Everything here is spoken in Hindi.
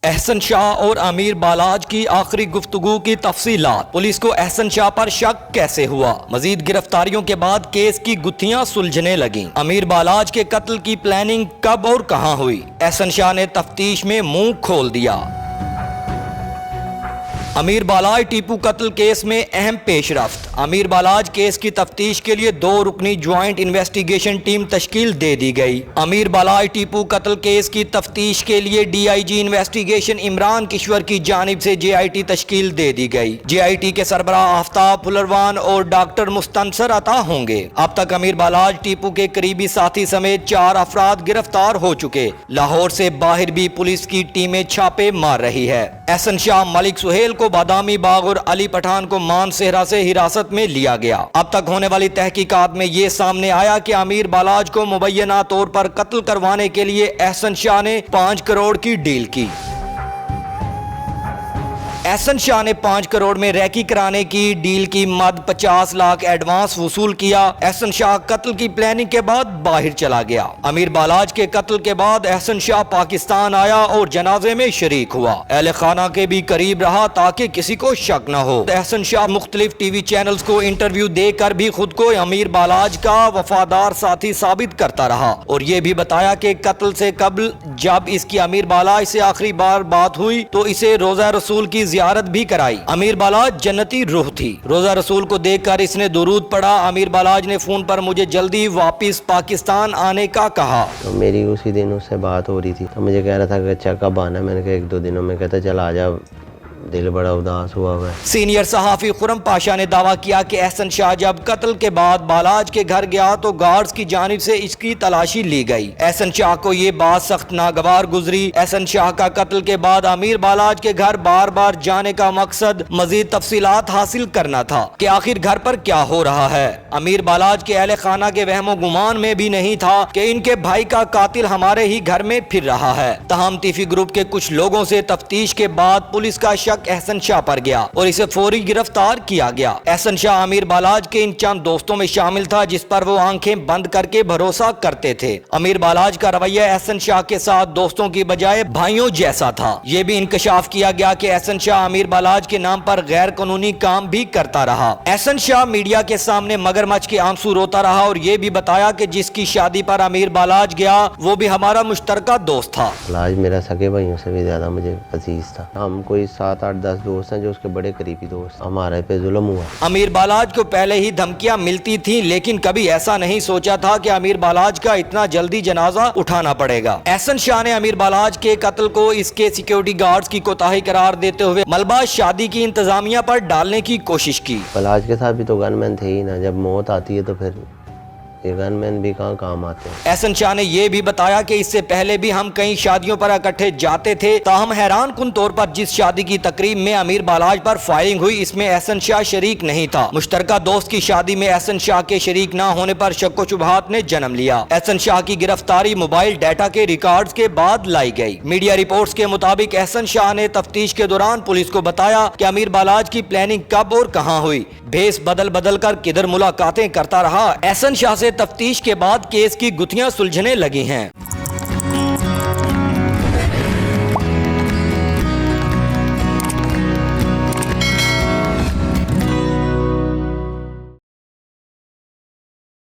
एहसन शाह और अमीर बालाज की आखिरी गुफ्तगू की तफसीलात। पुलिस को एहसन शाह पर शक कैसे हुआ? मजीद गिरफ्तारियों के बाद केस की गुत्थियां सुलझने लगीं। अमीर बालाज के कत्ल की प्लानिंग कब और कहां हुई? एहसन शाह ने तफ्तीश में मुंह खोल दिया। अमीर बालाज टीपू कत्ल केस में अहम पेशरफ्त। अमीर बालाज केस की तफ्तीश के लिए 2 रुकनी ज्वाइंट इन्वेस्टिगेशन टीम तश्कील दे दी गई। अमीर बालाज टीपू कत्ल केस की तफ्तीश के लिए DIG इन्वेस्टिगेशन इमरान किश्वर की जानिब से JIT तश्कील दे दी गई। JIT के सरबराह आफ्ताब फुलरवान और डॉक्टर मुस्तनसर अता होंगे। अब तक अमीर बालाज टीपू के करीबी साथी समेत 4 अफराद गिरफ्तार हो चुके। लाहौर से बाहर भी पुलिस की टीमें छापे मार रही है। एहसन शाह, मलिक सुहेल को बादामी बाग और अली पठान को मानसेहरा से हिरासत में लिया गया। अब तक होने वाली तहकीकात में ये सामने आया कि अमीर बालाज को मुबैना तौर पर कत्ल करवाने के लिए एहसन शाह ने 5 करोड़ की डील की। एहसन शाह ने 5 करोड़ में रैकी कराने की डील की मद 50 लाख एडवांस वसूल किया। एहसन शाह कत्ल की प्लानिंग के बाद बाहर चला गया। अमीर बालाज के कत्ल के बाद एहसन शाह पाकिस्तान आया और जनाजे में शरीक हुआ। अहले खाना के भी करीब रहा ताकि किसी को शक न हो। एहसन शाह मुख्तलिफ TV चैनल्स को इंटरव्यू देकर भी खुद को अमीर बालाज का वफादार साथी साबित करता रहा और ये भी बताया कि कत्ल से कबल जब इसकी अमीर बालाज से आखिरी बार बात हुई तो इसे रोजा रसूल की जियारत भी कराई। अमीर बालाज जन्नती रूह थी। रोजा रसूल को देखकर इसने दुरूद पढ़ा। अमीर बालाज ने फोन पर मुझे जल्दी वापस पाकिस्तान आने का कहा। तो मेरी उसी दिन उससे बात हो रही थी तो मुझे कह रहा था कि अच्छा कब आना। मैंने कहा 1-2 दिनों में। कहता चल आ जा, दिल बड़ा उदास हुआ है। सीनियर सहाफी खुरम पाशा ने दावा किया कि एहसन शाह जब कत्ल के बाद बालाज के घर गया तो गार्ड्स की जानिब से इसकी तलाशी ली गई। एहसन शाह को ये बात सख्त नागवार गुजरी। एहसन शाह का कत्ल के बाद अमीर बालाज के घर बार बार जाने का मकसद मजीद तफसीलात हासिल करना था कि आखिर घर पर क्या हो रहा है। अमीर बालाज के अहले खाना के वहमो गुमान में भी नहीं था कि इनके भाई का कातिल हमारे ही घर में फिर रहा है। तहम तीफी ग्रुप के कुछ लोगों से तफ्तीश के बाद पुलिस का शक एहसन शाह पर गया और इसे फौरी गिरफ्तार किया गया। एहसन शाह अमीर बालाज के इन चंद दोस्तों में शामिल था जिस पर वो आंखें बंद करके भरोसा करते थे। अमीर बालाज का रवैया एहसन शाह के साथ दोस्तों की बजाय भाइयों जैसा था। ये भी इंकशाफ किया गया कि एहसन शाह अमीर बालाज के नाम पर गैर कानूनी काम भी करता रहा। एहसन शाह मीडिया के सामने मगरमच्छ के आंसू रोता रहा और ये भी बताया कि जिसकी शादी पर अमीर बालाज गया वो भी हमारा मुश्तरका दोस्त था। बालाज मेरा सगे भाइयों से भी ज्यादा मुझे अजीज था। हम कोई 7-8-10 दोस्त हैं जो उसके बड़े करीबी दोस्त। हमारे पे जुल्म हुआ। अमीर बालाज को पहले ही धमकियां मिलती थी लेकिन कभी ऐसा नहीं सोचा था कि अमीर बालाज का इतना जल्दी जनाजा उठाना पड़ेगा। एहसन शाह ने अमीर बालाज के कत्ल को इसके सिक्योरिटी गार्ड्स की कोताही करार देते हुए मलबा शादी की इंतजामिया पर डालने की कोशिश की। बालाज के साथ भी तो गनमैन थे ही ना। जब मौत आती है तो फिर ये गनमैन भी कहाँ काम आते हैं। एहसन शाह ने यह भी बताया कि इससे पहले भी हम कई शादियों पर इकट्ठे जाते थे। ताहम हैरान कुन तौर पर जिस शादी की तकरीब में अमीर बालाज पर फायरिंग हुई इसमें एहसन शाह शरीक नहीं था। मुश्तरका दोस्त की शादी में एहसन शाह के शरीक न होने पर शक्को शुबहात ने जन्म लिया। एहसन शाह की गिरफ्तारी मोबाइल डाटा के रिकॉर्ड्स के बाद लाई गई। मीडिया रिपोर्ट्स के मुताबिक एहसन शाह ने तफ्तीश के दौरान पुलिस को बताया कि अमीर बालाज की प्लानिंग कब और कहां हुई। भेस बदल बदल कर किधर मुलाकातें करता रहा। एहसन शाह से तफ्तीश के बाद केस की गुत्थियां सुलझने लगी हैं।